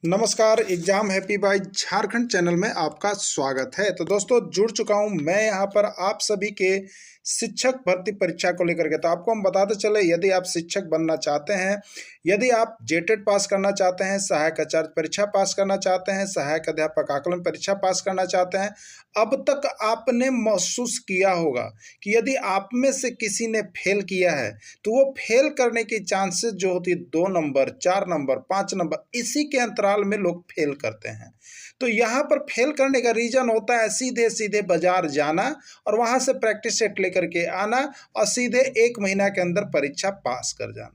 नमस्कार। Exam happy by Jharkhand channel में आपका स्वागत है। तो दोस्तों जुड़ चुका हूं मैं यहां पर आप सभी के शिक्षक भर्ती परीक्षा को लेकर के। तो आपको हम बताते चले, यदि आप शिक्षक बनना चाहते हैं, यदि आप जेटेट पास करना चाहते हैं, सहायक आचार्य परीक्षा पास करना चाहते हैं, सहायक अध्यापक आकलन परीक्षा पास करना चाहते हैं, अब तक आपने महसूस किया होगा कि यदि आप में से किसी ने फेल किया है तो वो फेल करने की चांसेस जो होती है 2 नंबर, 4 नंबर, 5 नंबर, इसी के अंतराल में लोग फेल करते हैं। तो यहाँ पर फेल करने का रीजन होता है सीधे सीधे बाजार जाना और वहाँ से प्रैक्टिस सेट लेकर के आना और सीधे 1 महीना के अंदर परीक्षा पास कर जाना।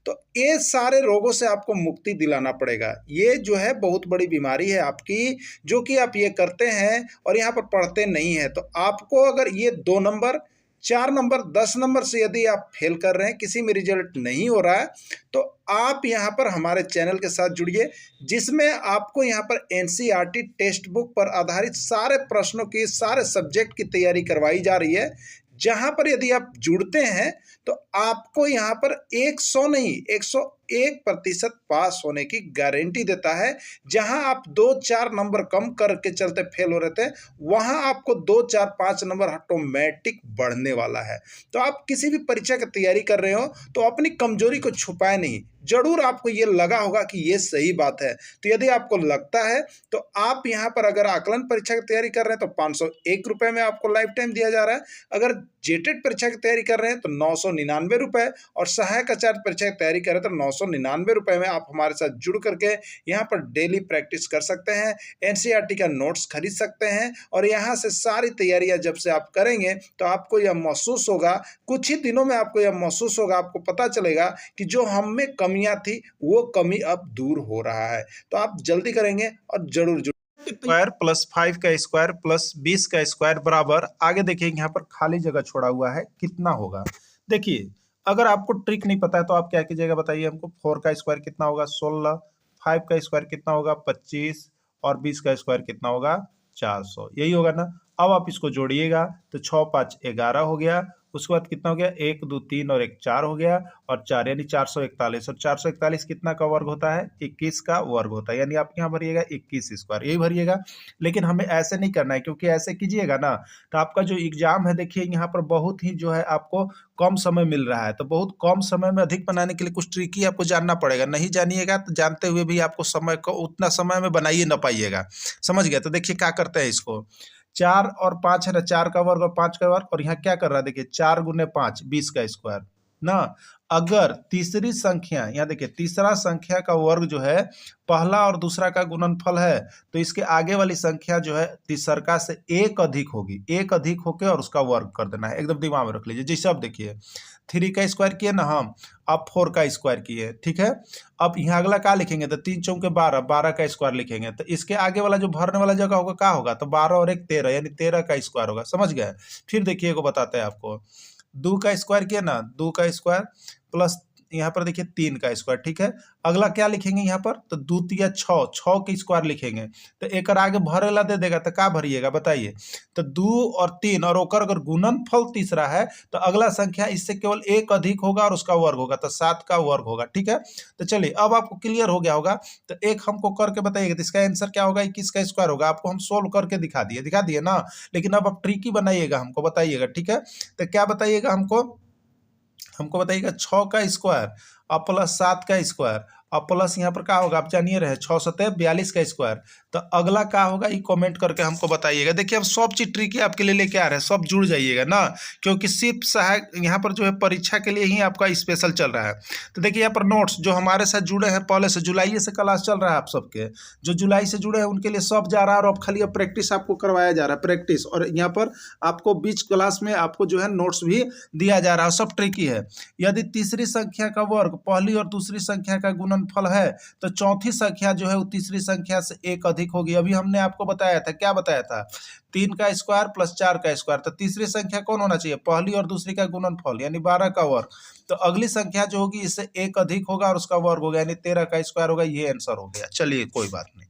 तो ये सारे रोगों से आपको मुक्ति दिलाना पड़ेगा। ये जो है बहुत बड़ी बीमारी है आपकी, जो कि आप ये करते हैं और यहाँ पर पढ़ते नहीं हैं। तो आपको अगर ये 2 नंबर, 4 नंबर, 10 नंबर से यदि आप फेल कर रहे हैं, किसी में रिजल्ट नहीं हो रहा है, तो आप यहाँ पर हमारे चैनल के साथ जुड़िए, जिसमें आपको यहाँ पर एनसीईआरटी टेक्स्ट बुक पर आधारित सारे प्रश्नों की, सारे सब्जेक्ट की तैयारी करवाई जा रही है। जहाँ पर यदि आप जुड़ते हैं तो आपको यहाँ पर 100 नहीं 101% पास होने की गारंटी देता है। जहां आप 2-4 नंबर कम करके चलते फेल हो रहे थे, वहां आपको 2-4-5 नंबर ऑटोमेटिक बढ़ने वाला है। तो आप किसी भी परीक्षा की तैयारी कर रहे हो तो अपनी कमजोरी को छुपाए नहीं। जरूर आपको ये लगा होगा कि ये सही बात है। तो यदि आपको लगता है तो आप यहाँ पर अगर आकलन परीक्षा की तैयारी कर रहे हैं तो 501 रुपये में आपको लाइफ टाइम दिया जा रहा है। अगर जेटेट परीक्षा की तैयारी कर रहे हैं तो 999 रुपये, और सहायक आचार्य परीक्षा की तैयारी कर रहे हैं तो 999 रुपये में आप हमारे साथ जुड़ करके यहाँ पर डेली प्रैक्टिस कर सकते हैं, एनसीईआरटी का नोट्स खरीद सकते हैं। और यहाँ से सारी तैयारियां जब से आप करेंगे तो आपको यह महसूस होगा, कुछ ही दिनों में आपको यह महसूस होगा, आपको पता चलेगा कि जो हम में कमियां थी वो कमी अब दूर हो रहा है। तो आप जल्दी करेंगे और जरूर स्क्वायर प्लस 5 का स्क्वायर प्लस 20 का स्क्वायर बराबर, आगे देखिए यहाँ पर खाली जगह छोड़ा हुआ है, कितना होगा। देखिए अगर आपको ट्रिक नहीं पता है तो आप क्या कीजिएगा बताइए हमको। 4 का स्क्वायर कितना होगा 16, 5 का स्क्वायर कितना होगा 25 और 20 का स्क्वायर कितना होगा 400, यही होगा ना। अब आप इसको जोड़िएगा तो 6 5 11 हो गया। उसके बाद कितना हो गया 1 2 3 और 1 4 हो गया, और 4 यानी 441। और 441 कितना का वर्ग होता है 21 का वर्ग होता है। यानी आप यहाँ भरिएगा 21 स्क्वायर, यही भरिएगा। लेकिन हमें ऐसे नहीं करना है, क्योंकि ऐसे कीजिएगा ना तो आपका जो एग्जाम है देखिए यहाँ पर बहुत ही जो है आपको कम समय मिल रहा है। तो बहुत कम समय में अधिक बनाने के लिए कुछ ट्रिक ही आपको जानना पड़ेगा। नहीं जानिएगा तो जानते हुए भी आपको समय को उतना समय में बनाइए ना पाइएगा, समझ गया। तो देखिए क्या करते हैं इसको, 4 और 5 है ना, 4 का वर्ग और 5 का वर्ग, और यहाँ क्या कर रहा है देखिए 4 गुने 5 20 का स्क्वायर ना। अगर तीसरी संख्या, यहाँ देखिए तीसरा संख्या का वर्ग जो है पहला और दूसरा का गुणनफल है, तो इसके आगे वाली संख्या जो है तीसरका से एक अधिक होगी, एक अधिक होके और उसका वर्ग कर देना है। एकदम दिमाग में रख लीजिए। जैसे अब देखिए 3 का स्क्वायर किए ना हम, अब 4 का स्क्वायर किए, ठीक है। अब यहाँ अगला क्या लिखेंगे तो 3 चौके 12, 12 का स्क्वायर लिखेंगे। तो इसके आगे वाला जो भरने वाला जगह होगा क्या होगा, तो 12 और 1 13, यानी 13 का स्क्वायर होगा, समझ गए। फिर देखिए को बताते हैं आपको, 2 का स्क्वायर किया ना, 2 का स्क्वायर प्लस यहाँ पर देखिए 3 का स्क्वायर, ठीक है। अगला क्या लिखेंगे यहाँ पर, तो 2 तिया 6, 6 के स्क्वायर लिखेंगे। तो एक आगे भरेला दे देगा तो क्या भरिएगा बताइए, तो 2 और 3, और ओकर अगर गुणनफल तीसरा है तो अगला संख्या इससे केवल एक अधिक होगा और उसका वर्ग होगा, तो 7 का वर्ग होगा, ठीक है। तो चलिए अब आपको क्लियर हो गया होगा। तो एक हमको करके बताइएगा, तो इसका आंसर क्या होगा 21 का स्क्वायर होगा। आपको हम सोल्व करके दिखा दिए ना, लेकिन अब आप ट्रिक ही बनाइएगा, हमको बताइएगा, ठीक है। तो क्या बताइएगा हमको बताइएगा 6 का स्क्वायर और प्लस 7 का स्क्वायर और प्लस यहाँ पर क्या होगा आप जानिए रहे 6 सतह 42 का स्क्वायर। तो अगला क्या होगा ये कमेंट करके हमको बताइएगा। देखिए हम सब चीज ट्रिक आपके लिए लेके आ रहे हैं, सब जुड़ जाइएगा ना, क्योंकि सिर्फ सहायक यहाँ पर जो है परीक्षा के लिए ही आपका स्पेशल चल रहा है। तो देखिए यहाँ पर नोट्स जो हमारे साथ जुड़े हैं पहले से, जुलाई से क्लास चल रहा है, आप सबके जो जुलाई से जुड़े हैं उनके लिए सब जा रहा है। और अब खाली अब प्रैक्टिस आपको करवाया जा रहा है, प्रैक्टिस। और यहाँ पर आपको बीच क्लास में आपको जो है नोट्स भी दिया जा रहा है, सब ट्रिक ही है। यदि तीसरी संख्या का वर्ग पहली और दूसरी संख्या का गुणनफल है तो चौथी संख्या जो है वो तीसरी संख्या से एक अधिक होगी। अभी हमने आपको बताया था, क्या बताया था, 3 का स्क्वायर प्लस 4 का स्क्वायर। तो तीसरी संख्या कौन होना चाहिए, पहली और दूसरी का गुणनफल यानी 12 का वर्ग। तो अगली संख्या जो होगी इससे एक अधिक होगा और उसका वर्ग होगा, यानी 13 का स्क्वायर होगा। ये आंसर हो गया। चलिए कोई बात नहीं,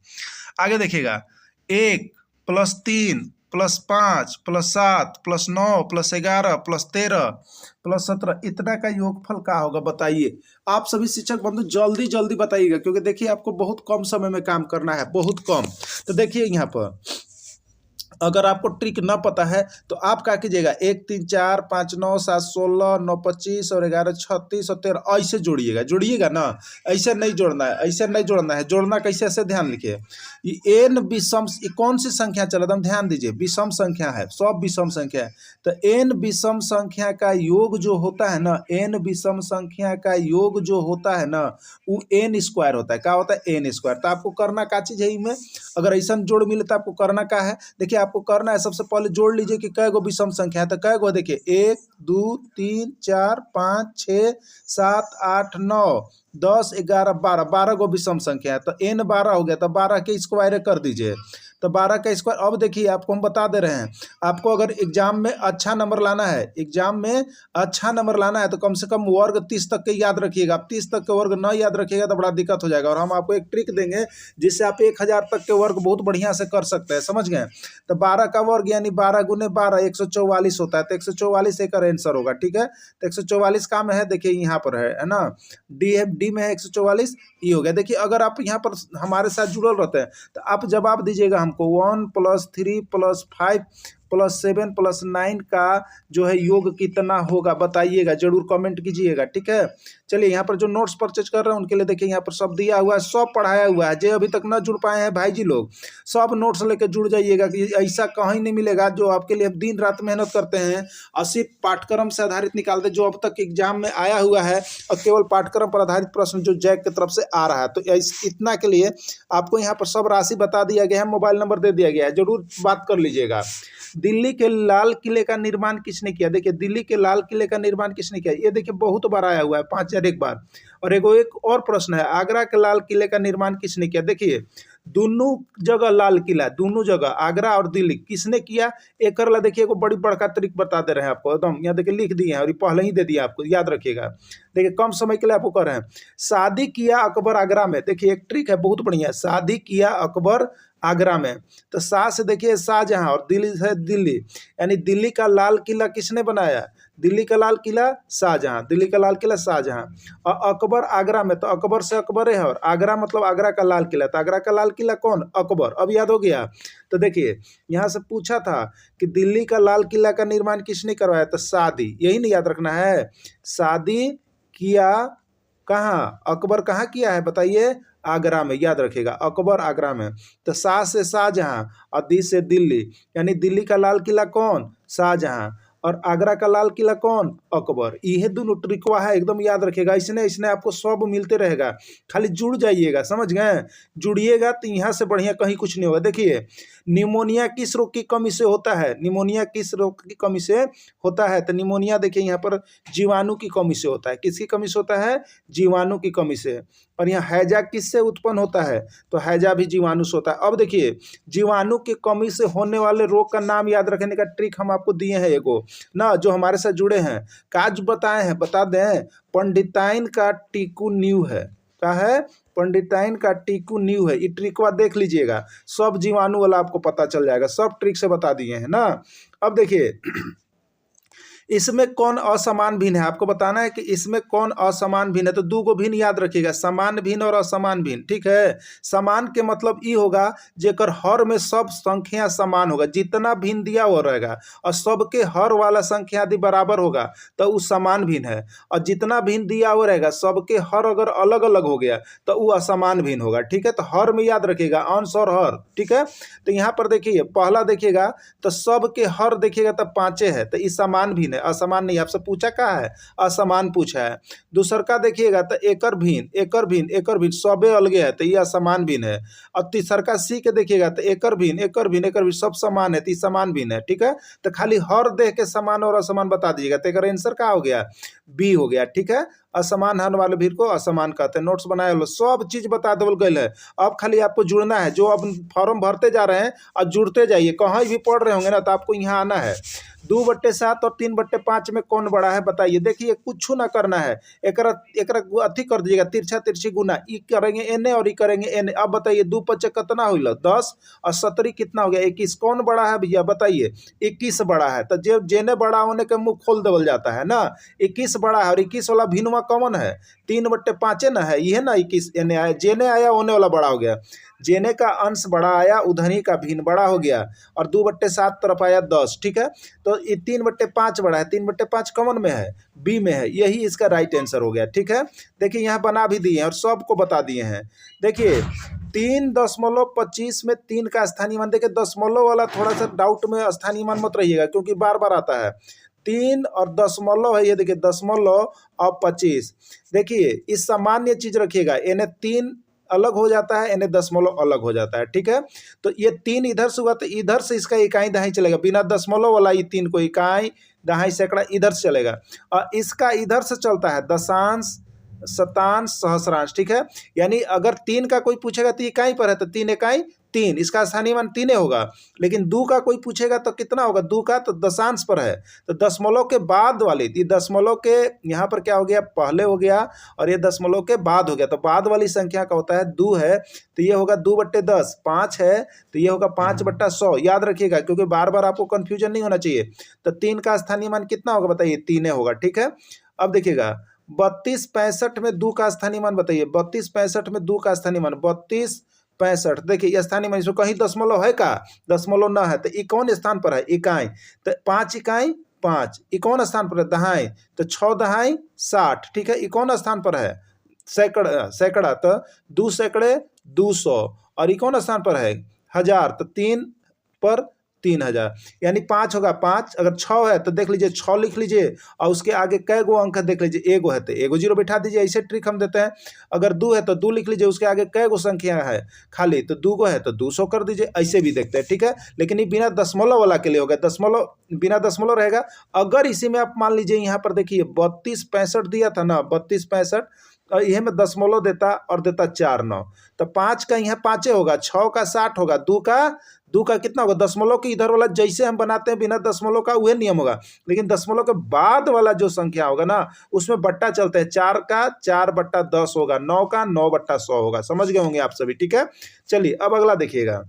आगे देखिएगा 1 प्लस 3 +5 +7 +9 +11 +13 +17 इतना का योगफल क्या होगा बताइए। आप सभी शिक्षक बंधु जल्दी जल्दी बताइएगा, क्योंकि देखिए आपको बहुत कम समय में काम करना है, बहुत कम। तो देखिए यहाँ पर अगर आपको ट्रिक ना पता है तो आप क्या कीजिएगा, 1 3 4 5 9 7 16 9 25 और 11 36 और 13 ऐसे जोड़िएगा ना। ऐसे नहीं जोड़ना है, ऐसे नहीं जोड़ना है। जोड़ना कैसे, ऐसे ध्यान लिखिए। ये एन विषम, कौन सी संख्या चल रहा है ध्यान दीजिए, विषम संख्या है, सब विषम संख्या है। तो एन विषम संख्या का योग जो होता है ना, एन विषम संख्या का योग जो होता है ना, वो एन स्क्वायर होता है। क्या होता है, एन स्क्वायर। तो आपको करना क्या चीज है इनमें, अगर ऐसा जोड़ मिले तो आपको करना क्या है, देखिए आपको करना है सबसे पहले जोड़ लीजिए कि कै गो विषम संख्या है। तो कै गो, देखिए 1 2 3 4 5 6 7 8 9 10 11 12 12 गो विषम संख्या है। तो एन 12 हो गया, तो 12 के स्क्वायर कर दीजिए। तो 12 का स्क्वायर। अब देखिए आपको हम बता दे रहे हैं, आपको अगर एग्जाम में अच्छा नंबर लाना है, एग्जाम में अच्छा नंबर लाना है तो कम से कम वर्ग 30 तक के याद रखिएगा। आप 30 तक के वर्ग ना याद रखिएगा तो बड़ा दिक्कत हो जाएगा। और हम आपको एक ट्रिक देंगे जिससे आप 1000 तक के वर्ग बहुत बढ़िया से कर सकते हैं, समझ गए। तो 12 का वर्ग यानी 12 गुने 12 144 होता है। तो 144 एक आंसर होगा, ठीक है। तो 144 का में है, देखिए यहाँ पर है ना, डी में है 144, ये हो गया। देखिए अगर आप यहाँ पर हमारे साथ जुड़ल रहते हैं तो आप जवाब दीजिएगा हमको 1 + 3 + 5 + 7 + 9 का जो है योग कितना होगा बताइएगा, जरूर कमेंट कीजिएगा, ठीक है। चलिए यहाँ पर जो नोट्स परचेज कर रहे हैं उनके लिए देखिए यहाँ पर सब दिया हुआ है, सब पढ़ाया हुआ है। जो अभी तक ना जुड़ पाए हैं भाई जी लोग, सब नोट्स लेके जुड़ जाइएगा कि ऐसा कहीं नहीं मिलेगा जो आपके लिए दिन रात मेहनत करते हैं और सिर्फ पाठ्यक्रम से आधारित निकालते, जो अब तक एग्जाम में आया हुआ है और केवल पाठ्यक्रम पर आधारित प्रश्न जो जैक की तरफ से आ रहा है। तो इतना के लिए आपको यहाँ पर सब राशि बता दिया गया है, मोबाइल नंबर दे दिया गया है, जरूर बात कर लीजिएगा। दिल्ली के लाल किले का निर्माण किसने किया, देखिए दिल्ली के लाल किले का निर्माण किसने किया, ये देखिए बहुत बार आया हुआ है, 5000 एक बार। और एक और प्रश्न है, आगरा के लाल किले का निर्माण किसने किया, देखिए दोनों जगह लाल किला, दोनों जगह आगरा और दिल्ली किसने किया। एक करला देखिए एक बड़ी बड़का ट्रिक बता दे रहे हैं आपको, एकदम यहाँ देखिए लिख दिए हैं और ये पहले ही दे दिया आपको, याद रखिएगा। देखिए कम समय के लिए आपको कर रहे हैं, शादी किया अकबर आगरा में। देखिए एक ट्रिक है बहुत बढ़िया, शादी किया अकबर आगरा में। तो शाह से देखिए शाहजहां और दिल्ली से दिल्ली, यानी दिल्ली का लाल किला किसने बनाया, दिल्ली का लाल किला शाहजहां, दिल्ली का लाल किला शाहजहां। और अकबर आगरा में, तो अकबर से अकबर है और आगरा मतलब आगरा का लाल किला, तो आगरा का लाल किला कौन, अकबर। अब याद हो गया। तो देखिए यहाँ से पूछा था कि दिल्ली का लाल किला का निर्माण किसने करवाया, तो शादी, यही नहीं याद रखना है। शादी किया कहाँ, अकबर कहाँ किया है बताइए, आगरा में, याद रखिएगा अकबर आगरा में। तो शाह से शाहजहां और दी से दिल्ली, यानी दिल्ली का लाल किला कौन, शाहजहां, और आगरा का लाल किला कौन, अकबर। ये दोनों ट्रिकवा है, एकदम याद रखिएगा। इसने आपको सब मिलते रहेगा, खाली जुड़ जाइएगा, समझ गए। जुड़िएगा तो यहाँ से बढ़िया कहीं कुछ नहीं होगा। देखिए निमोनिया किस रोग की कमी से होता है, निमोनिया किस रोग की कमी से होता है, तो निमोनिया देखिए यहाँ पर जीवाणु की कमी से होता है। किसकी कमी से होता है, जीवाणु की कमी से। और यहाँ हैजा किससे उत्पन्न होता है, तो हैजा भी जीवाणु से होता है। अब देखिए जीवाणु की कमी से होने वाले रोग का नाम याद रखने का ट्रिक हम आपको दिए हैं एगो ना, जो हमारे साथ जुड़े हैं, काज बताए हैं, बता दें। पंडिताइन का टीकू न्यू है, क्या है, पंडिताइन का टीकू न्यू है। ये ट्रिकवा देख लीजिएगा, सब जीवाणु वाला आपको पता चल जाएगा, सब ट्रिक से बता दिए हैं ना। अब देखिए इसमें कौन असमान भिन्न है, आपको बताना है कि इसमें कौन असमान भिन्न है। तो दो गो भिन्न याद रखिएगा, समान भिन्न और असमान भिन्न, ठीक है। समान के मतलब ये होगा जेकर हर में सब संख्या समान होगा, जितना भिन्न दिया वो रहेगा, और सबके हर वाला संख्या यदि बराबर होगा तो वो समान भिन्न है। और जितना भिन्न दिया वो रहेगा, सबके हर अगर अलग अलग हो गया तो वो असमान भिन्न होगा, ठीक है। तो हर में याद रखिएगा अंश और हर, ठीक है। तो यहाँ पर देखिए पहला देखिएगा तो सबके हर देखिएगा तो 5 है, तो ये समान भिन्न, असमान नहीं। आपसे पूछा क्या है, असमान पूछा है। दूसर का देखिएगा तो एकर भिन्न एकर भिन्न एकर भिन्न, सबे अलगे है, तो ये असमान भिन्न है। और तीसर का सी के देखिएगा तो एकर भिन्न एकर भिन्न एकर भिन्न, सब समान है, तो ये समान भिन्न है, ठीक है। तो खाली हर देख के समान और असमान बता दीजिएगा, तो एकर आंसर क्या हो गया, बी हो गया, ठीक है। असमान हन वाले भीड़ को असमान कहते हैं। नोट्स बनाए लो, सब चीज बता देवल गई है। अब खाली आपको जुड़ना है, जो अब फॉर्म भरते जा रहे हैं अब जुड़ते जाइए, कहीं भी पढ़ रहे होंगे ना तो आपको यहाँ आना है। 2/7 और 3/5 में कौन बड़ा है बताइए। देखिए कुछ ना करना है, एकरा एकरा अथी कर दीजिएगा, तिरछा तिरछी गुना, ई करेंगे एने और ई करेंगे एने। अब बताइए 2×5 कितना हुई, 10 और 17 कितना हो गया, 21। कौन बड़ा है भैया बताइए, 21 बड़ा है। तो जो जेने बड़ा होने के मुंह खोल देवल जाता है ना, 21 बड़ा है। और 21 वाला भिन्नवा कौन है, 3/5 ना है, ये ना 21 एने आया, जेने आया होने वाला बड़ा हो गया, जेने का अंश बड़ा आया उधनी का भिन्न बड़ा हो गया। और 2/7 तरफ आया 10, ठीक है। तो ये 3/5 बड़ा है, 3/5 कौन में है, बी में है, यही इसका राइट आंसर हो गया, ठीक है। देखिए यहाँ बना भी दिए हैं और सबको बता दिए हैं। देखिए 3.25 में 3 का स्थानीय मान, देखिए दशमलव वाला थोड़ा सा डाउट में स्थानीय मान मत रहिएगा क्योंकि बार बार आता है। 3 और दशमलव है, ये देखिए दशमलव और 25। देखिए इस सामान्य चीज रखिएगा, यानी 3 अलग हो जाता है, यानी दशमलव अलग हो जाता है, ठीक है। तो ये 3 इधर से हुआ तो इधर से इसका इकाई दहाई चलेगा, बिना दशमलव वाला ये 3 को इकाई दहाई सैकड़ा इधर से चलेगा। और इसका इधर से चलता है दशांश शतांश सहस्रांश, ठीक है। यानी अगर 3 का कोई पूछेगा तो इकाई पर है तो 3 इकाई 3, इसका स्थानीय मान 3 होगा। लेकिन 2 का कोई पूछेगा तो कितना होगा, 2 का तो दशांश पर है, तो दशमलव के बाद वाली, ये दशमलव के यहाँ पर क्या हो गया, पहले हो गया और ये दशमलव के बाद हो गया। तो बाद वाली संख्या का होता है 2 है तो ये होगा 2/10, 5 है तो ये होगा 5/100। याद रखिएगा क्योंकि बार बार आपको कंफ्यूजन नहीं होना चाहिए। तो 3 का स्थानीय मान कितना होगा बताइए, 3 होगा, ठीक है। अब देखिएगा 3265 में 2 का स्थानीय मान बताइए, 3265 में 2 का स्थानीय मान 3265। देखिए ये स्थानीय मान, इसमें कहीं दशमलव है का, दशमलव ना है तो ये कौन स्थान पर है, इकाई। तो 5 इकाई 5, ये कौन स्थान पर है, दहाई। तो 6 दहाई 60, ठीक है। ये कौन स्थान पर है, सैकड़ा, सैकड़ा। तो 2 सैकड़े 200, और ये कौन स्थान पर है, हजार। तो 3 पर 3000, यानी 5 होगा 5। अगर 6 है तो देख लीजिए 6 लिख लीजिए और उसके आगे कै गो अंक है देख लीजिए, एगो है तो एगो जीरो बैठा दीजिए, ऐसे ट्रिक हम देते हैं। अगर 2 है तो 2 लिख लीजिए, उसके आगे कै गो संख्या है खाली, तो 2 गो है तो 200 कर दीजिए, ऐसे भी देखते हैं, ठीक है। लेकिन ये बिना दशमलव वाला के लिए होगा, दशमलव बिना दशमलव रहेगा। अगर इसी में आप मान लीजिए यहाँ पर देखिए 3265 दिया था ना, 3265 और यह में दशमलव देता और देता 4×9, तो 5 का यहाँ 5 होगा, 6 का 60 होगा, 2 का कितना होगा, दशमलव के इधर वाला जैसे हम बनाते हैं बिना दशमलव का वह नियम होगा। लेकिन दशमलव के बाद वाला जो संख्या होगा ना उसमें बट्टा चलता है, 4 का 4/10 होगा, 9 का 9/100 होगा। समझ गए होंगे आप सभी, ठीक है। चलिए अब अगला देखिएगा,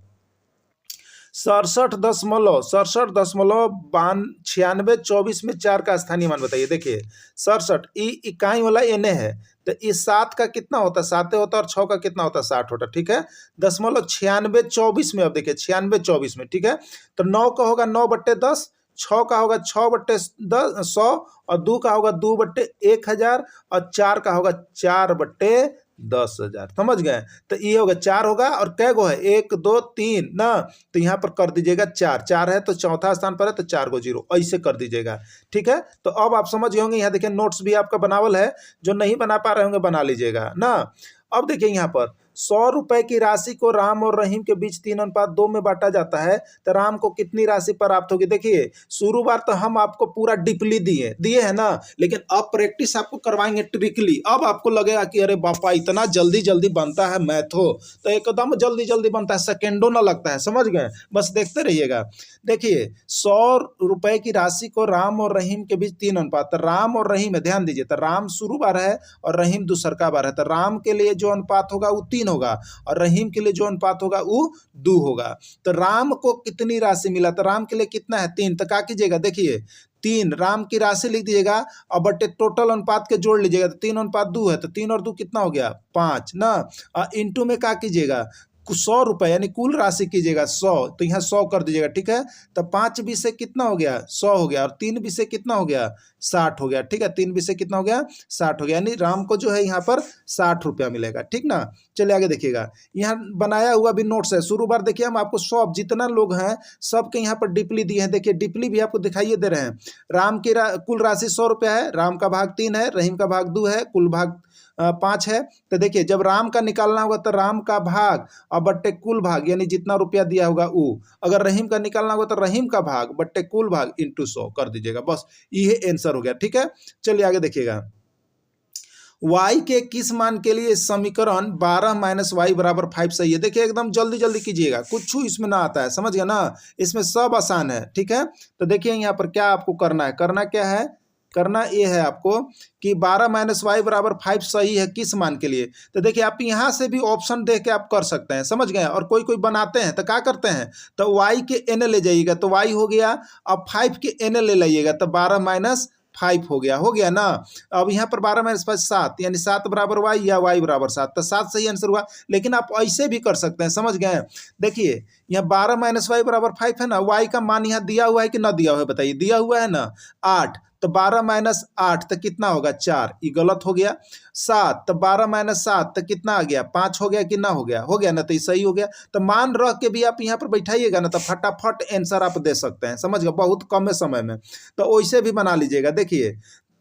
67.96 में 4 का स्थानीय मान बताइए। देखिए 67 इकाई वाला एने है तो इस 7 का कितना होता है, 7 होता है, और 6 का कितना होता है, 60 होता है, ठीक है। 96.24 में, अब देखिए 96.24 में, ठीक है। तो 9 का होगा 9/10, 6 का होगा 6/100, और 2 का होगा 2/1000, और 4 का होगा 4/10,000। समझ गए। तो ये होगा 4 होगा, और कै गो है, 1 2 3 ना, तो यहाँ पर कर दीजिएगा 4, 4 है तो चौथा स्थान पर है तो 4 गो जीरो, ऐसे कर दीजिएगा, ठीक है। तो अब आप समझ गए होंगे। यहाँ देखिए नोट्स भी आपका बनावल है, जो नहीं बना पा रहे होंगे बना लीजिएगा ना। अब देखिए यहाँ पर 100 रुपए की राशि को राम और रहीम के बीच 3:2 में बांटा जाता है, तो राम को कितनी राशि प्राप्त होगी। देखिए शुरू बार तो हम आपको पूरा डीपली दिए है ना, लेकिन अब प्रैक्टिस आपको करवाएंगे ट्रिकली। अब आपको लगेगा कि अरे बापा इतना जल्दी जल्दी बनता है मैथो, तो एकदम जल्दी जल्दी बनता है, सेकेंडों ना लगता है। समझ गए, बस देखते रहिएगा। देखिए 100 रुपए की राशि को राम और रहीम के बीच 3 अनुपात, तो राम और रहीम है, ध्यान दीजिए, तो राम शुरू बार है और रहीम दूसरका बार है, तो राम के लिए जो अनुपात होगा वो 3 होगा, और रहीम के लिए जो अनुपात होगा वो 2 होगा। तो राम को कितनी राशि मिला, तो राम के लिए कितना है 3, तो क्या कीजिएगा, देखिए 3 राम की राशि लिख दीजिएगा और बटे टोटल अनुपात के जोड़ लीजिएगा, तो 3:2 है, तो 3 और 2 कितना हो गया 5 ना। इंटू में क्या कीजिएगा, 100 रुपए यानी कुल राशि कीजिएगा 100, तो यहाँ 100 कर दीजिएगा, ठीक है। तो 5 बीस से कितना हो गया 100 हो गया, और 3 बीस से कितना हो गया 60 हो गया, ठीक है। 3 बीस से कितना हो गया 60 हो गया, यानी राम को जो है यहाँ पर 60 रुपया मिलेगा, ठीक ना। चलिए आगे देखिएगा, यहाँ बनाया हुआ भी नोट्स है। शुरू बार देखिए हम आपको सब जितना लोग हैं सबके यहाँ पर डिपली दिए हैं, देखिए डिपली भी आपको दिखाइए दे रहे हैं। राम की कुल राशि 100 रुपया है, राम का भाग 3 है, रहीम का भाग 2 है, कुल भाग 5 है। तो देखिए जब राम का निकालना होगा तो राम का भाग और बट्टे कुल भाग, यानी जितना रुपया दिया होगा वो। अगर रहीम का निकालना होगा तो रहीम का भाग बट्टे कुल भाग इंटू 100 कर दीजिएगा, बस ये आंसर हो गया, ठीक है। चलिए आगे देखिएगा, y के किस मान के लिए समीकरण 12 माइनस वाई बराबर 5 सही है। देखिए एकदम जल्दी जल्दी कीजिएगा, कुछ इसमें ना आता है, समझ गया ना, इसमें सब आसान है। ठीक है, तो देखिए यहाँ पर क्या आपको करना है, करना क्या है, करना ये है आपको कि 12 माइनस वाई बराबर 5 सही है किस मान के लिए। तो देखिए आप यहाँ से भी ऑप्शन देख के आप कर सकते हैं, समझ गए। और कोई कोई बनाते हैं तो क्या करते हैं, तो y के n ले जाइएगा तो y हो गया, अब 5 के n ले लाइएगा तो 12 माइनस 5 हो गया ना। अब यहाँ पर 12 माइनस 5 7, यानी 7 बराबर y या y बराबर 7, तो 7 सही आंसर हुआ। लेकिन आप ऐसे भी कर सकते हैं, समझ गए। देखिए यहाँ 12 माइनस वाई बराबर 5 है ना, y का मान यहाँ दिया हुआ है कि ना दिया हुआ है, बताइए, दिया हुआ है ना 8, तो 12 माइनस 8 तो कितना होगा 4, ये गलत हो गया। 7 तो 12 माइनस 7 तो कितना आ गया 5 हो गया कि ना, हो गया ना, तो ये सही हो गया। तो मान रख के भी आप यहाँ पर बैठाइएगा ना तो फटाफट आंसर आप दे सकते हैं, समझ गए, बहुत कम समय में। तो वैसे भी बना लीजिएगा। देखिए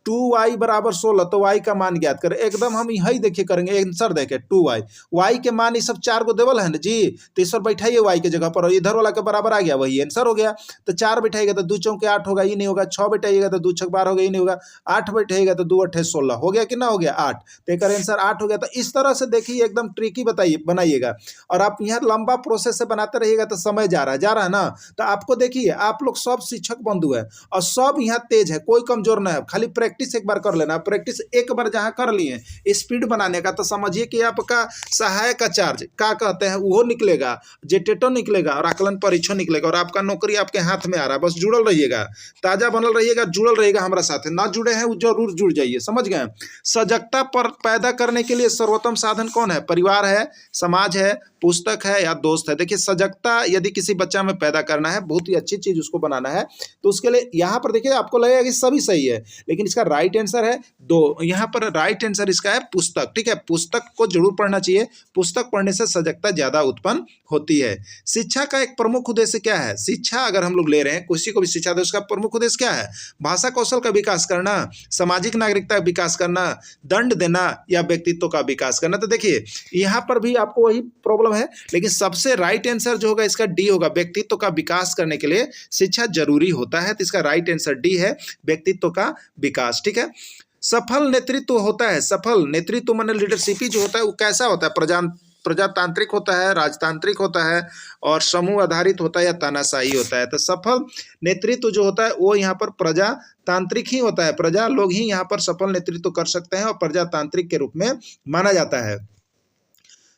2y बराबर 16, तो y का मान ज्ञात करें, एकदम हम यही देखिए करेंगे, आंसर देखें 2y, y के मान ये सब 4 को देवल है ना जी, तो इस पर बैठाइए y के जगह पर, इधर वाला के बराबर आ गया, वही आंसर हो गया। तो 4 बैठाइएगा तो 2 चौके 8 होगा, ये नहीं होगा। 6 बैठाइएगा तो 2 छक 12 होगा, ये नहीं होगा। 8 बैठाइएगा तो 2 8 16 हो गया कि ना, हो गया 8, तो एक आंसर 8 हो गया। तो इस तरह से देखिए एकदम ट्रिकी बताइए बनाइएगा, और आप यहाँ लंबा प्रोसेस से बनाते रहिएगा तो समय जा रहा है ना। तो आपको देखिए आप लोग सब शिक्षक बंधु है और सब यहाँ तेज है, कोई कमजोर ना है, खाली प्रैक्टिस एक बार कर लेना। प्रैक्टिस एक बार जहां कर लिए स्पीड बनाने का, तो समझिए कि आपका सहायक का चार्ज क्या कहते हैं वो निकलेगा, जेटेटो निकलेगा और आकलन परीक्षण निकलेगा, और आपका नौकरी आपके हाथ में आ रहा है। बस जुड़ल रहिएगा, ताजा बनल रहिएगा, जुड़ल रहिएगा हमारा साथ। ना जुड़े हैं वो जरूर जुड़ जाइए, समझ गए। सजगता पर पैदा करने के लिए सर्वोत्तम साधन कौन है, परिवार है, समाज है, पुस्तक है या दोस्त है। देखिए सजगता यदि किसी बच्चा में पैदा करना है, बहुत ही अच्छी चीज उसको बनाना है, तो उसके लिए यहाँ पर देखिए आपको लगेगा कि सभी सही है, लेकिन इसका राइट आंसर है 2। यहाँ पर राइट आंसर इसका है पुस्तक। ठीक है, पुस्तक को जरूर पढ़ना चाहिए, पुस्तक पढ़ने से सजगता ज्यादा उत्पन्न होती है। शिक्षा का एक प्रमुख उद्देश्य क्या है, शिक्षा अगर हम लोग ले रहे हैं, किसी को भी शिक्षा दे, उसका प्रमुख उद्देश्य क्या है, भाषा कौशल का विकास करना, सामाजिक नागरिकता का विकास करना, दंड देना या व्यक्तित्व का विकास करना। तो देखिए यहाँ पर भी आपको वही प्रॉब्लम है, लेकिन सबसे राइट आंसर जो होगा इसका डी होगा, व्यक्तित्व का विकास करने के लिए शिक्षा जरूरी होता है। तो इसका राइट आंसर डी है, व्यक्तित्व का विकास। ठीक है, सफल नेतृत्व होता है, सफल नेतृत्व माने लीडरशिप जो होता है वो कैसा होता है, प्रजातांत्रिक होता है, राजतांत्रिक होता है, और समूह आधारित होता है या तानाशाही होता है। तो सफल नेतृत्व जो होता है वो यहाँ पर प्रजातांत्रिक ही होता है, प्रजा लोग ही यहाँ पर सफल नेतृत्व कर सकते हैं और प्रजातांत्रिक के रूप में माना जाता है।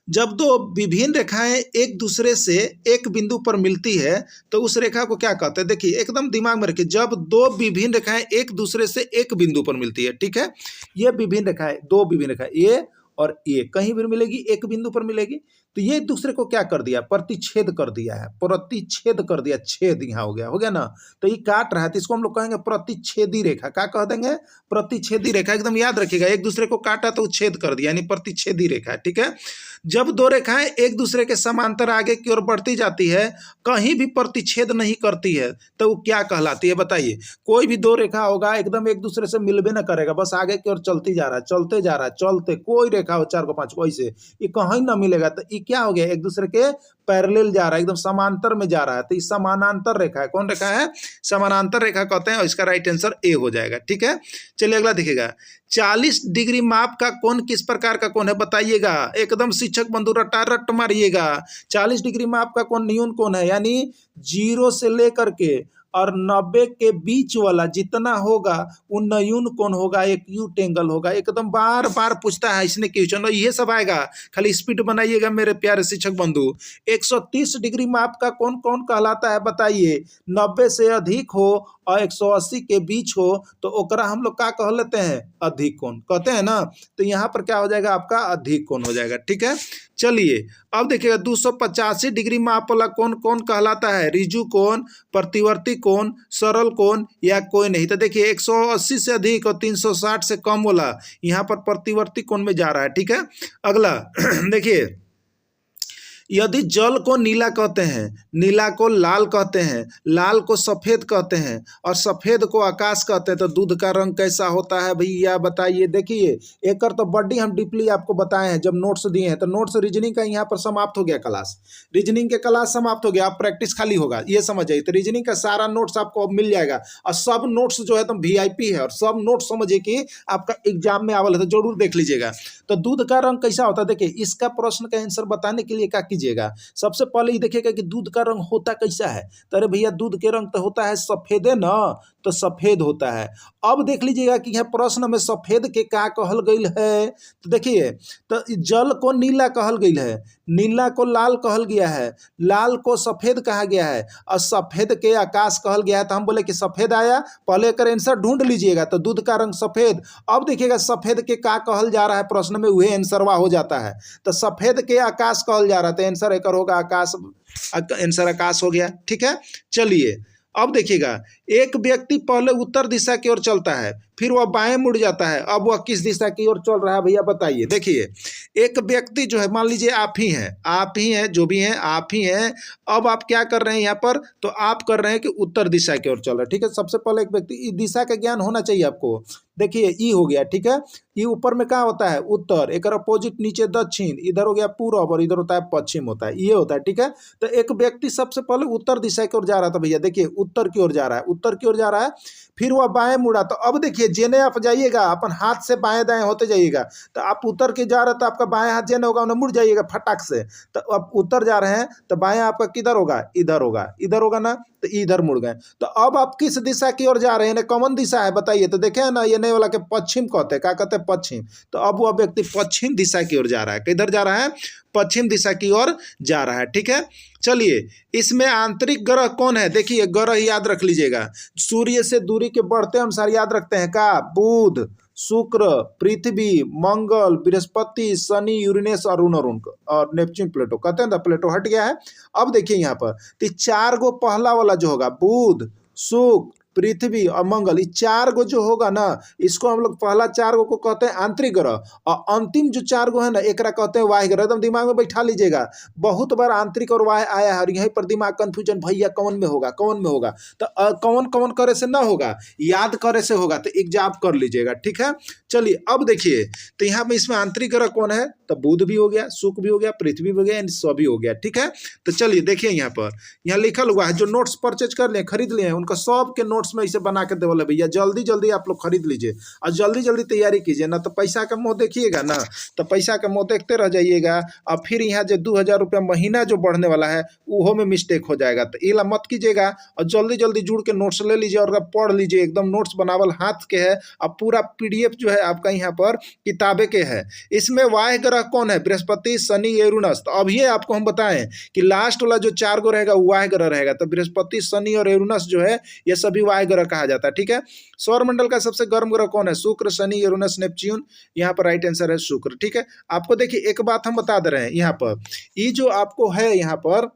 जब दो विभिन्न रेखाएं एक दूसरे से एक बिंदु पर मिलती है तो उस रेखा को क्या कहते हैं, देखिए एकदम दिमाग में रखिए, जब दो विभिन्न रेखाएं एक दूसरे से एक बिंदु पर मिलती है, ठीक है, ये विभिन्न रेखाएं, दो विभिन्न रेखाएं, ये और ये कहीं भी मिलेगी, एक बिंदु पर मिलेगी, तो ये एक दूसरे को क्या कर दिया, प्रतिच्छेद कर दिया है, प्रतिच्छेद कर दिया, छेद यहाँ हो गया ना, तो ये काट रहा है, तो इसको हम लोग कहेंगे प्रतिच्छेदी रेखा। क्या कह देंगे, प्रतिच्छेदी रेखा, एकदम याद रखिएगा, एक दूसरे को काटा तो छेद कर दिया, यानी प्रतिच्छेदी रेखा। ठीक है, जब दो रेखाएं एक दूसरे के समांतर आगे की ओर बढ़ती जाती है, कहीं भी प्रतिच्छेद नहीं करती है, तो वो क्या कहलाती है, बताइए। कोई भी दो रेखा होगा एकदम एक दूसरे से मिलबे न करेगा, बस आगे की ओर चलती जा रहा है, चलते जा रहा है, चलते, कोई रेखा हो 4 को 5 को ऐसे, ये कहीं ना मिलेगा, तो ये क्या हो गया, एक दूसरे के पैरेलल जा रहा है, एकदम समांतर में जा रहा है, तो ये समानांतर रेखा है। कौन रेखा है, समानांतर रेखा कहते हैं, और इसका राइट आंसर ए हो जाएगा। ठीक है, चलिए अगला देखिएगा, 40 डिग्री माप का कोण किस प्रकार का कोण है, बताइएगा। एकदम शिक्षक बंधु रट्टा रट मारिएगा। 40 डिग्री माप का कोण न्यून कोण है, यानी 0 से लेकर के और 90 के बीच वाला जितना होगा वो न्यून कोण होगा, एक एक्यूट एंगल होगा। एकदम बार बार पूछता है इसने क्वेश्चन, ये सब आएगा, खाली स्पीड बनाइएगा मेरे प्यारे शिक्षक बंधु। 130 डिग्री माप का कोण कौन कहलाता है, बताइए। 90 से अधिक हो और 180 के बीच हो तो ओकरा हम लोग क्या कह लेते हैं, अधिक कोण कहते हैं ना। तो यहाँ पर क्या हो जाएगा, आपका अधिक कोण हो जाएगा। ठीक है, चलिए अब देखिएगा, 285 डिग्री माप वाला कोण कौन कहलाता है, रिजु कोण, प्रतिवर्ती कोण, सरल कोण या कोई नहीं। तो देखिए 180 से अधिक और 360 से कम वाला यहाँ पर प्रतिवर्ती कोण में जा रहा है। ठीक है, अगला देखिए यदि जल को नीला कहते हैं, नीला को लाल कहते हैं, लाल को सफेद कहते हैं और सफेद को आकाश कहते हैं, तो दूध का रंग कैसा होता है भैया बताइए। देखिए एक तो बड़ी हम डीपली आपको बताए हैं जब नोट्स दिए हैं, तो नोट्स रीजनिंग का यहाँ पर समाप्त हो गया क्लास, रीजनिंग के क्लास समाप्त हो गया, आप प्रैक्टिस खाली होगा ये समझ जाइए। तो रीजनिंग का सारा नोट्स आपको अब मिल जाएगा और सब नोट्स जो है तो VIP है और सब नोट्स समझिए कि आपका एग्जाम में आवल है, तो जरूर देख लीजिएगा। तो दूध का रंग कैसा होता है, देखिए इसका प्रश्न का आंसर बताने के लिए क्या कीजिएगा, सबसे पहले ही देखिएगा कि दूध का रंग होता कैसा है। तो अरे भैया दूध के रंग तो होता है सफेद है ना, तो सफेद होता है। अब देख लीजिएगा कि यह प्रश्न में सफेद के का कहल गई है, तो देखिए तो जल को नीला कहल गई है, नीला को लाल कहल गया है, लाल को सफेद कहा गया है और सफेद के आकाश कहल गया है। तो हम बोले कि सफेद आया, पहले कर आंसर ढूंढ लीजिएगा, तो दूध का रंग सफेद। अब देखिएगा सफेद के का कहल जा रहा है प्रश्न में, वही आंसरवा हो जाता है। तो सफेद के आकाश कहल जा रहा था, आंसर एक होगा आकाश, आंसर आकाश हो गया। ठीक है, चलिए अब देखिएगा एक व्यक्ति पहले उत्तर दिशा की ओर चलता है, फिर वह बाएं मुड़ जाता है, अब वह किस दिशा की ओर चल रहा है भैया बताइए। देखिए एक व्यक्ति जो है, मान लीजिए आप ही हैं, जो भी हैं आप ही हैं, अब आप क्या कर रहे हैं यहाँ पर, तो आप कर रहे हैं कि उत्तर दिशा की ओर चल रहे हैं। ठीक है, सबसे पहले एक व्यक्ति दिशा का ज्ञान होना चाहिए आपको। देखिए ई हो गया, ठीक है, ये ऊपर में क्या होता है उत्तर, एक अपोजिट नीचे दक्षिण, इधर हो गया पूर्व और इधर होता है पश्चिम, होता है ये होता है। ठीक है, तो एक व्यक्ति सबसे पहले उत्तर दिशा की ओर जा रहा था भैया, देखिए उत्तर की ओर जा रहा है, उत्तर की ओर जा रहा है, फिर वह बाएं मुड़ा। तो अब देखिए जेने आप जाइएगा अपन हाथ से बाएं दाएं होते जाइएगा, तो आप उत्तर के जा रहे हैं तो आपका बाएं हाथ जेने होगा उन्हें मुड़ जाइएगा फटाक से। तो अब उत्तर जा रहे हैं तो बाएं आपका किधर होगा, इधर होगा, इधर होगा ना, तो इधर मुड़ गए। तो अब आप किस दिशा की ओर जा रहे हैं, कौन दिशा है बताइए। तो देखे ना ये नहीं वाला के पश्चिम कहते हैं, क्या कहते हैं पश्चिम। तो अब वह व्यक्ति पश्चिम दिशा की ओर जा रहा है, किधर जा रहा है, पश्चिम दिशा की ओर जा रहा है। ठीक है, चलिए इसमें आंतरिक ग्रह कौन है, देखिए ग्रह याद रख लीजिएगा, सूर्य से दूरी के बढ़ते अनुसार याद रखते हैं का, बुध, शुक्र, पृथ्वी, मंगल, बृहस्पति, शनि, यूरेनस और नेपच्यून, प्लेटो कहते हैं ना, प्लेटो हट गया है। अब देखिए यहाँ पर तो चार गो पहला वाला जो होगा बुध, शुक्र, पृथ्वी और मंगल, ये चार गो जो होगा ना, इसको हम लोग पहला चार गो को कहते हैं आंतरिक ग्रह, और अंतिम जो चार गो है ना एकरा कहते हैं वाह्य ग्रह। एकदम दिमाग में बैठा लीजिएगा, बहुत बार आंतरिक और वाह्य आया है और यहीं पर दिमाग कंफ्यूजन, भैया कौन में होगा, कौन में होगा। तो कौन कौन करे से ना होगा, याद करे से होगा, तो एग्जाम कर लीजिएगा। ठीक है, चलिए अब देखिए तो यहाँ पे इसमें आंतरिक ग्रह कौन है, तो बुध भी हो गया, शुक्र भी हो गया, पृथ्वी भी हो गया, सभी हो गया। ठीक है, तो चलिए देखिए यहाँ पर यहाँ लिखल हुआ है, जो नोट्स परचेज कर लिए खरीद लिए उनका सब के नोट्स में इसे बना के देवल है भैया, जल्दी जल्दी आप लोग खरीद लीजिए और जल्दी जल्दी तैयारी कीजिए, ना तो पैसा का मुंह देखिएगा ना, तो पैसा का मुंह देखते रह जाइएगा और फिर यहाँ जो 2000 रुपया महीना जो बढ़ने वाला है वो में मिस्टेक हो जाएगा। तो ये मत कीजिएगा और जल्दी जल्दी जुड़ के नोट्स ले लीजिए और पढ़ लीजिए, एकदम नोट्स बनावल हाथ के है और पूरा PDF जो है आपका यहाँ पर किताबें के है। इसमें वाह्य ग्रह कौन है, बृहस्पति, शनि, यूरेनस। तो अब ये आपको हम बताएं कि लास्ट वाला जो चार गो रहेगा वो वाह्य ग्रह रहेगा, तो बृहस्पति, शनि और यूरेनस जो है ये सभी वाह्य ग्रह कहा जाता है। ठीक है, सौर मंडल का सबसे गर्म ग्रह कौन है, शुक्र, शनि, यूरेनस, नेपच्यून, यहाँ पर राइट आंसर है शुक्र। ठीक है, आपको देखिए एक बात हम बता दे रहे हैं, यहाँ पर ये जो आपको है यहाँ पर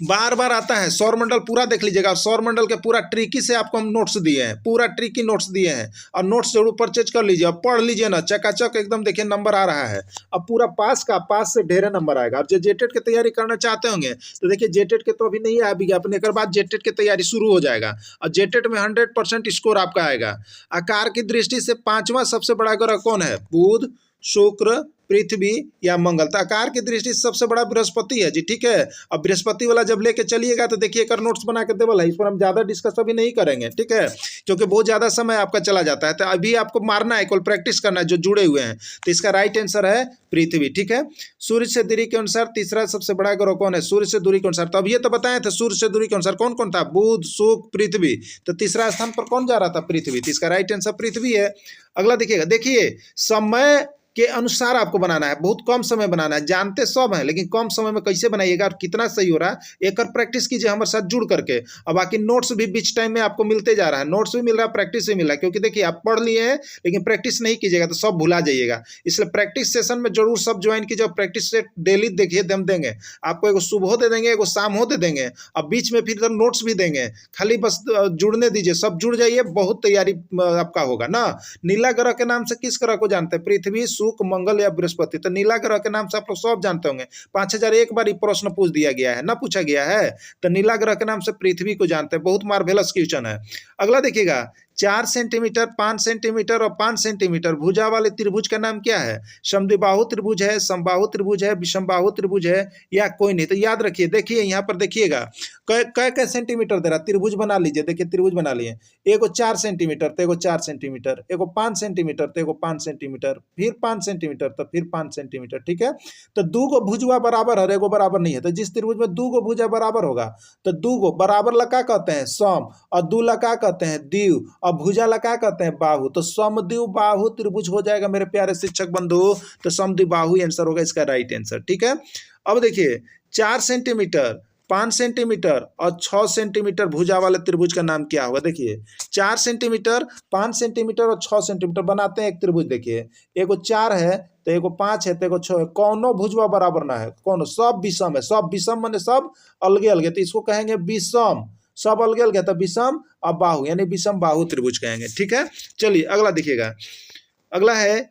बार बार आता है सौर मंडल, पूरा देख लीजिएगा। सौर मंडल के पूरा ट्रिकी से आपको हम नोट्स दिए हैं, पूरा ट्रिकी नोट्स दिए हैं और नोट्स जरूर परचेज कर लीजिए और पढ़ लीजिए ना, चकाचक एकदम देखिए नंबर आ रहा है। अब पूरा पास से ढेरे नंबर आएगा। अब जो जेटेट की तैयारी करना चाहते होंगे तो देखिए जेटेट के तो अभी नहीं आया विज्ञापन, एक बाद जेटेट की तैयारी शुरू हो जाएगा और जेटेट में 100% स्कोर आपका आएगा। आकार की दृष्टि से पांचवा सबसे बड़ा ग्रह कौन है, बुध, शुक्र, पृथ्वी या मंगल। तो आकार की दृष्टि से सबसे बड़ा बृहस्पति है जी। ठीक है, अब बृहस्पति वाला जब लेके चलिएगा तो देखिए एक नोट्स बना के देवल है, इस पर हम ज्यादा डिस्कस अभी नहीं करेंगे। ठीक है, क्योंकि बहुत ज्यादा समय आपका चला जाता है, तो अभी आपको मारना है, केवल प्रैक्टिस करना है जो जुड़े हुए हैं। तो इसका राइट आंसर है पृथ्वी। ठीक है, सूर्य से दूरी के अनुसार तीसरा सबसे बड़ा ग्रह कौन है, सूर्य से दूरी के अनुसार। तो अब ये तो बताए थे सूर्य से दूरी के अनुसार कौन कौन था, बुध, शुक्र, पृथ्वी। तो तीसरा स्थान पर कौन जा रहा था, पृथ्वी। तो इसका राइट आंसर पृथ्वी है। अगला देखिएगा, देखिए समय के अनुसार आपको बनाना है, बहुत कम समय बनाना है, जानते सब हैं लेकिन कम समय में कैसे बनाइएगा और कितना सही हो रहा है एक प्रैक्टिस कीजिए हमारे साथ जुड़ करके। और बाकी नोट्स भी बीच टाइम में आपको मिलते जा रहा है, नोट्स भी मिल रहा है, प्रैक्टिस भी मिल रहा है, क्योंकि देखिए आप पढ़ लिए हैं लेकिन प्रैक्टिस नहीं कीजिएगा तो सब भुला जाइएगा। इसलिए प्रैक्टिस सेशन में जरूर सब ज्वाइन कीजिए। प्रैक्टिस से डेली देखिए हम देंगे आपको, एगो सुबह दे देंगे, एगो शाम हो दे देंगे और बीच में फिर नोट्स भी देंगे, खाली बस जुड़ने दीजिए, सब जुड़ जाइए, बहुत तैयारी आपका होगा ना। नीला ग्रह के नाम से किस ग्रह को जानते हैं, पृथ्वी, शुक्र, मंगल या बृहस्पति। तो नीला ग्रह के नाम से आप लोग सब जानते होंगे, 5001 बार ये प्रश्न पूछ दिया गया है, ना पूछा गया है। तो नीला ग्रह के नाम से पृथ्वी को जानते हैं, बहुत मार्वेलस क्वेश्चन है। अगला देखिएगा, 4 सेंटीमीटर, 5 सेंटीमीटर और 5 सेंटीमीटर भुजा वाले त्रिभुज का नाम क्या है? समद्विबाहु त्रिभुज है, समबाहु त्रिभुज है, विषमबाहु त्रिभुज है, या कोई नहीं? तो याद रखिए, देखिए यहाँ पर देखिएगा कै सेंटीमीटर दे रहा, त्रिभुज बना लीजिए। देखिए त्रिभुज बना लिए, एगो 4 सेंटीमीटर तो एगो 4 सेंटीमीटर, एगो 5 सेंटीमीटर तो एगो 5 सेंटीमीटर, फिर 5 सेंटीमीटर तो फिर 5 सेंटीमीटर, ठीक है। तो दू गो भुजवा बराबर है, एगो बराबर नहीं है। तो जिस त्रिभुज में दू गो भुजा बराबर होगा, तो दू गो बराबर ला क्या कहते हैं? सम, और दू ला क्या कहते हैं? द्विव, और भुजा ला क्या कहते हैं? बाहु। तो समद्विव बाहु त्रिभुज हो जाएगा मेरे प्यारे शिक्षक बंधु। तो समद्विव बाहु आंसर होगा इसका राइट आंसर, ठीक है। अब देखिए 4 सेंटीमीटर, 5 सेंटीमीटर और 6 सेंटीमीटर भुजा वाले त्रिभुज का नाम क्या होगा? देखिए 4 सेंटीमीटर, 5 सेंटीमीटर और 6 सेंटीमीटर बनाते हैं एक त्रिभुज। देखिए एगो 4 है तो एगो 5 है तो एगो 6 है, कौनो भुजवा बराबर ना है, कौनो, सब विषम है। सब विषम माने सब अलगे अलगे, तो इसको कहेंगे विषम। सब अलगे अलगे तो विषम और बाहु, यानी विषम बाहु त्रिभुज कहेंगे, ठीक है। चलिए अगला देखिएगा, अगला है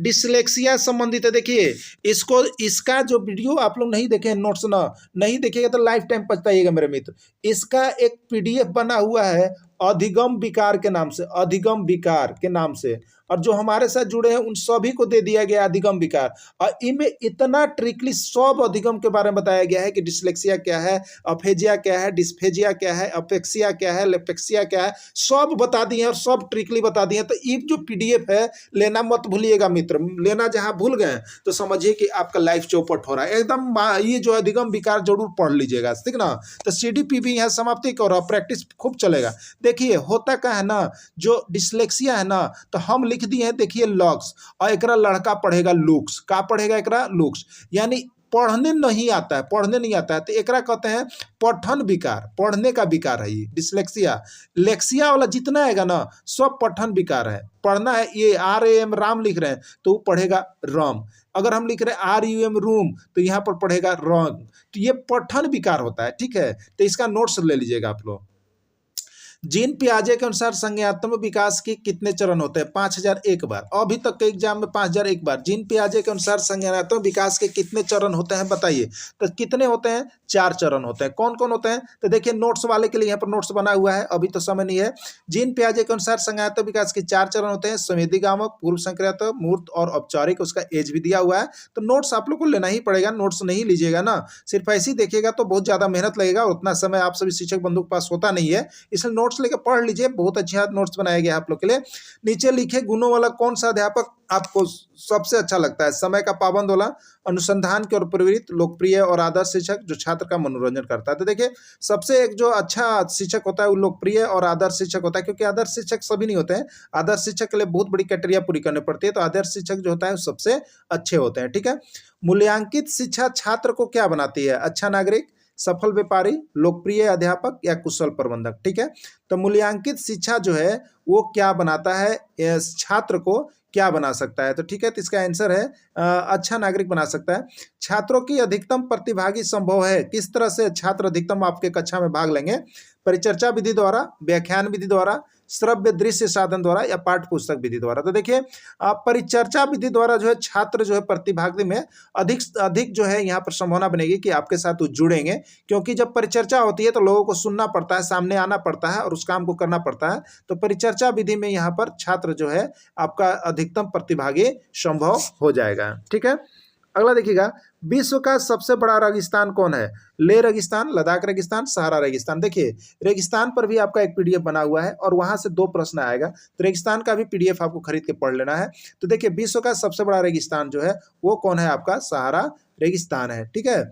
डिसलेक्सिया संबंधित है। देखिए इसको, इसका जो वीडियो आप लोग नहीं देखे, नोट्स ना नहीं देखिएगा तो लाइफ टाइम पछताइएगा मेरे मित्र। इसका एक पीडीएफ बना हुआ है अधिगम विकार के नाम से, अधिगम विकार के नाम से, और जो हमारे साथ जुड़े हैं उन सभी को दे दिया गया अधिगम विकार। और इनमें इतना ट्रिकली सब अधिगम के बारे में बताया गया है कि डिसलेक्सिया क्या है, अफेजिया क्या है, डिस्फेजिया क्या है, अपेक्सिया क्या है, लेपेक्सिया क्या है, सब बता दिए हैं और सब ट्रिकली बता दिए हैं। तो ये जो पीडीएफ है लेना मत भूलिएगा मित्र, लेना जहां भूल गए तो समझिए कि आपका लाइफ चौपट हो रहा है एकदम। ये जो अधिगम विकार जरूर पढ़ लीजिएगा, ठीक ना। तो सीडीपीबी यहाँ समाप्ति कर रहा, प्रैक्टिस खूब चलेगा। देखिए होता क्या है ना, जो डिसलेक्सिया है ना, तो हम लिख दिए हैं देखिए लॉक्स, और एकरा लड़का पढ़ेगा लुक्स। का पढ़ेगा एकरा? लुक्स, यानी पढ़ने नहीं आता है, पढ़ने नहीं आता है, तो एकरा कहते हैं पठन विकार, पढ़ने का विकार है ये डिसलेक्सिया। लेक्सिया वाला जितना आएगा ना सब पठन विकार है, पढ़ना है। ये RAM राम लिख रहे हैं तो वो पढ़ेगा रम, अगर हम लिख रहे हैं RUM रूम तो यहाँ पर पढ़ेगा रंग। तो ये पठन विकार होता है, ठीक है। तो इसका नोट्स ले लीजिएगा आप लोग। जीन पियाजे के अनुसार संज्ञानात्मक विकास के कितने चरण होते हैं? 5001 बार, अभी तक के एग्जाम में 5001 बार। जीन पियाजे के अनुसार संज्ञानात्मक विकास के कितने चरण होते हैं बताइए? तो कितने होते हैं? 4 चरण होते हैं। कौन कौन होते हैं? तो देखिए नोट्स वाले के लिए यहाँ पर नोट्स बना हुआ है, अभी तो समय नहीं है। जीन पियाजे के अनुसार संज्ञानात्मक विकास के 4 चरण होते हैं, संवेदीगामक, पूर्व संक्रियात्मक, मूर्त और औपचारिक। उसका एज भी दिया हुआ है, तो नोट्स आप लोग को लेना ही पड़ेगा। नोट्स नहीं लीजिएगा ना, सिर्फ ऐसे ही देखिएगा तो बहुत ज्यादा मेहनत लगेगा, उतना समय आप सभी शिक्षक बंधु के पास होता नहीं है, इसलिए नोट्स लेके पढ़ लीजिए। बहुत अच्छा नोट्स बनाया गया आप लोग के लिए। नीचे लिखे गुणों वाला कौन सा अध्यापक आपको सबसे अच्छा लगता है? समय का पाबंद वाला, अनुसंधान की ओर प्रवृत्त, लोकप्रिय और आदर्श शिक्षक, जो छात्र का मनोरंजन करता है। तो देखिए सबसे एक जो अच्छा शिक्षक होता है वो लोकप्रिय और आदर्श शिक्षक होता है, क्योंकि आदर्श शिक्षक सभी नहीं होते हैं। आदर्श शिक्षक के लिए बहुत बड़ी क्राइटेरिया पूरी करनी पड़ती है, तो आदर्श शिक्षक जो होता है वो सबसे अच्छे होते हैं, ठीक है। मूल्यांकित शिक्षा छात्र को क्या बनाती है? अच्छा नागरिक, सफल व्यापारी, लोकप्रिय अध्यापक या कुशल प्रबंधक, ठीक है। तो मूल्यांकित शिक्षा जो है वो क्या बनाता है? छात्र को क्या बना सकता है? तो ठीक है, तो इसका आंसर है अच्छा नागरिक बना सकता है। छात्रों की अधिकतम प्रतिभागी संभव है? किस तरह से छात्र अधिकतम आपके कक्षा में भाग लेंगे? परिचर्चा विधि द्वारा, व्याख्यान विधि द्वारा, श्रव्य दृश्य साधन द्वारा या पाठ्य पुस्तक विधि द्वारा। तो देखिए परिचर्चा विधि द्वारा जो है छात्र जो है प्रतिभागी में अधिक जो है यहाँ पर संभावना बनेगी कि आपके साथ वो जुड़ेंगे, क्योंकि जब परिचर्चा होती है तो लोगों को सुनना पड़ता है, सामने आना पड़ता है और उस काम को करना पड़ता है। तो परिचर्चा विधि में यहाँ पर छात्र जो है आपका अधिकतम प्रतिभागी संभव हो जाएगा, ठीक है। अगला देखिएगा, विश्व का सबसे बड़ा रेगिस्तान कौन है? लेह रेगिस्तान, लद्दाख रेगिस्तान, सहारा रेगिस्तान। देखिए रेगिस्तान पर भी आपका एक पीडीएफ बना हुआ है और वहां से 2 प्रश्न आएगा, तो रेगिस्तान का भी पीडीएफ आपको खरीद के पढ़ लेना है। तो देखिए विश्व का सबसे बड़ा रेगिस्तान जो है वो कौन है? आपका सहारा रेगिस्तान है, ठीक है।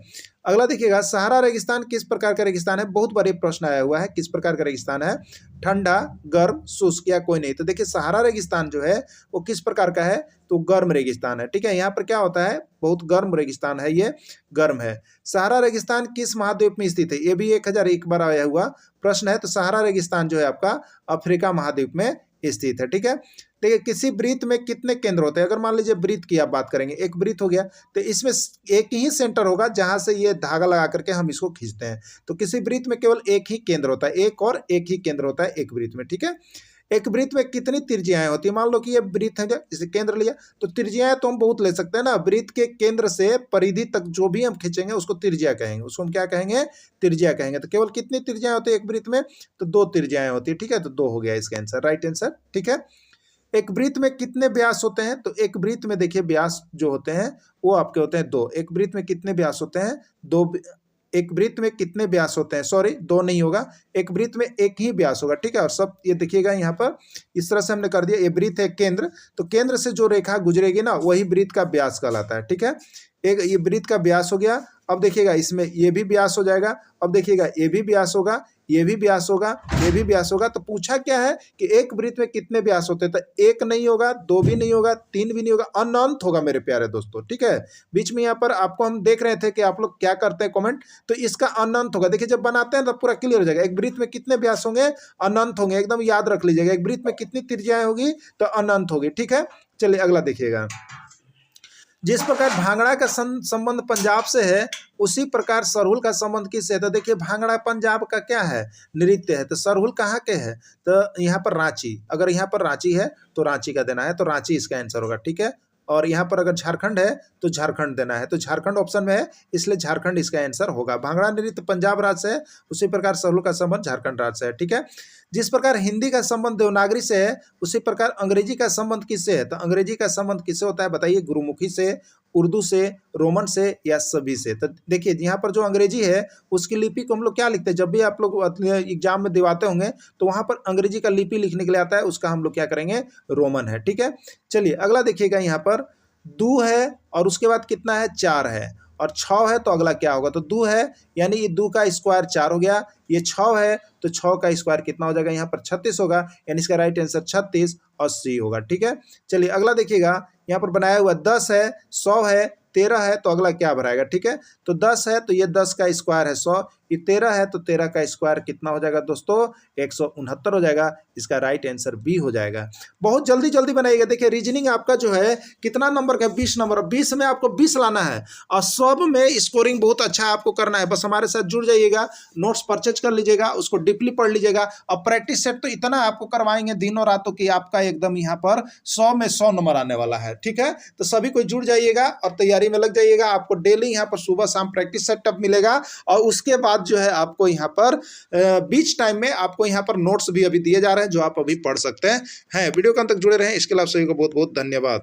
अगला देखिएगा, सहारा रेगिस्तान किस प्रकार का रेगिस्तान है? बहुत बड़े प्रश्न आया हुआ है, किस प्रकार का रेगिस्तान है? ठंडा, गर्म, शुष्क या कोई नहीं? तो देखिए सहारा रेगिस्तान जो है वो किस प्रकार का है? तो गर्म रेगिस्तान है, ठीक है। यहाँ पर क्या होता है? बहुत गर्म रेगिस्तान है, ये गर्म है। सहारा रेगिस्तान किस महाद्वीप में स्थित है? ये भी 1001 बार आया हुआ प्रश्न है। तो सहारा रेगिस्तान जो है आपका अफ्रीका महाद्वीप में स्थित है, ठीक है। देखिए किसी वृत्त में कितने केंद्र होते हैं? अगर मान लीजिए वृत्त की आप बात करेंगे, एक वृत्त हो गया तो इसमें एक ही सेंटर होगा जहां से ये धागा लगा करके हम इसको खींचते हैं। तो किसी वृत्त में केवल एक ही केंद्र होता है, एक और एक ही केंद्र होता है एक वृत्त में, ठीक है। एक वृत्त में कितनी त्रिज्याएं होती है? मान लो कि ये वृत्त है, इसे केंद्र लिया, तो त्रिज्याएं तो हम बहुत ले सकते हैं ना। वृत्त के केंद्र से परिधि तक जो भी हम खींचेंगे उसको त्रिज्या कहेंगे, उसको हम क्या कहेंगे? त्रिज्या कहेंगे। तो केवल कितनी त्रिज्याएं होती है एक वृत्त में? तो 2 त्रिज्याएं होती है, ठीक है। तो 2 हो गया इसका आंसर, राइट आंसर, ठीक है। एक वृत्त में कितने व्यास होते हैं? तो एक वृत्त में देखिए व्यास जो होते हैं वो आपके होते हैं 2। एक वृत्त में कितने व्यास होते हैं? 2। एक वृत्त में कितने व्यास होते हैं? सॉरी, 2 नहीं होगा, एक वृत्त में एक ही व्यास होगा, ठीक है। और सब ये देखिएगा यहाँ पर इस तरह से हमने कर दिया। ये वृत्त है केंद्र, तो केंद्र से जो रेखा गुजरेगी ना वही वृत्त का व्यास कहलाता है, ठीक है। एक ये वृत्त का व्यास हो गया। अब देखिएगा इसमें ये भी व्यास हो जाएगा। अब देखिएगा ये भी व्यास होगा, ये भी व्यास होगा, ये भी व्यास होगा। तो पूछा क्या है कि एक वृत्त में कितने व्यास होते हैं? तो 1 नहीं होगा, 2 भी नहीं होगा, 3 भी नहीं होगा, अनंत होगा मेरे प्यारे दोस्तों, ठीक है। बीच में यहाँ पर आपको हम देख रहे थे कि आप लोग क्या करते हैं कमेंट, तो इसका अनंत होगा। देखिए जब बनाते हैं तब पूरा क्लियर हो जाएगा। एक वृत्त में कितने व्यास होंगे? अनंत होंगे, एकदम याद रख लीजिएगा। एक वृत्त में कितनी त्रिज्याएं होगी? तो अनंत होगी, ठीक है। चलिए अगला देखिएगा। जिस प्रकार भांगड़ा का संबंध पंजाब से है उसी प्रकार सरहुल का संबंध किससे है? तो देखिए भांगड़ा पंजाब का क्या है? नृत्य है। तो सरहुल कहाँ के है? तो यहाँ पर रांची, अगर यहाँ पर रांची है तो रांची का देना है, तो रांची इसका आंसर होगा, ठीक है। और यहाँ पर अगर झारखंड है तो झारखंड देना है, तो झारखंड ऑप्शन में है इसलिए झारखंड इसका आंसर होगा। भांगड़ा नृत्य पंजाब राज्य से है उसी प्रकार सरहुल का संबंध झारखंड राज्य से है, ठीक है। जिस प्रकार हिंदी का संबंध देवनागरी से है उसी प्रकार अंग्रेजी का संबंध किससे है? तो अंग्रेजी का संबंध किससे होता है बताइए? गुरुमुखी से, उर्दू से, रोमन से या सभी से? तो देखिए यहाँ पर जो अंग्रेजी है उसकी लिपि को हम लोग क्या लिखते हैं? जब भी आप लोग एग्जाम में दिवाते होंगे तो वहाँ पर अंग्रेजी का लिपि लिखने के लिए आता है, उसका हम लोग क्या करेंगे? रोमन है, ठीक है। चलिए अगला देखिएगा। यहाँ पर दू है और उसके बाद कितना है? 4 है, और 6 है, तो अगला क्या होगा? तो दू है यानी ये 2 का स्क्वायर 4 हो गया। ये 6 है तो 6 का स्क्वायर कितना हो जाएगा? यहाँ पर 36 होगा, यानी इसका राइट आंसर 36 और सी होगा, ठीक है। चलिए अगला देखिएगा। यहाँ पर बनाया हुआ 10 है, 100 है, 13 है, तो अगला क्या बनाएगा? ठीक है, तो 10 है तो ये 10 का स्क्वायर है 100, ये 13 है तो 13 का स्क्वायर कितना हो जाएगा दोस्तों? 169 हो जाएगा। इसका राइट आंसर बी हो जाएगा। बहुत जल्दी जल्दी बनाइएगा। देखिए रीजनिंग आपका जो है कितना नंबर का? 20 नंबर। 20 में आपको 20 लाना है और सब में स्कोरिंग बहुत अच्छा आपको करना है। बस हमारे साथ जुड़ जाइएगा, नोट्स परचेज कर लीजिएगा, उसको डीपली पढ़ लीजिएगा और प्रैक्टिस सेट तो इतना आपको करवाएंगे दिनों रातों की, आपका एकदम यहाँ पर 100 में 100 नंबर आने वाला है। ठीक है, तो सभी कोई जुड़ जाइएगा और तैयारी में लग जाइएगा। आपको डेली यहाँ पर सुबह शाम प्रैक्टिस सेटअप मिलेगा और उसके बाद जो है आपको यहाँ पर बीच टाइम में आपको यहाँ पर नोट्स भी अभी दिए जा रहे हैं जो आप अभी पढ़ सकते हैं। वीडियो के अंत तक जुड़े रहें। इसके लिए आप सभी को बहुत बहुत धन्यवाद।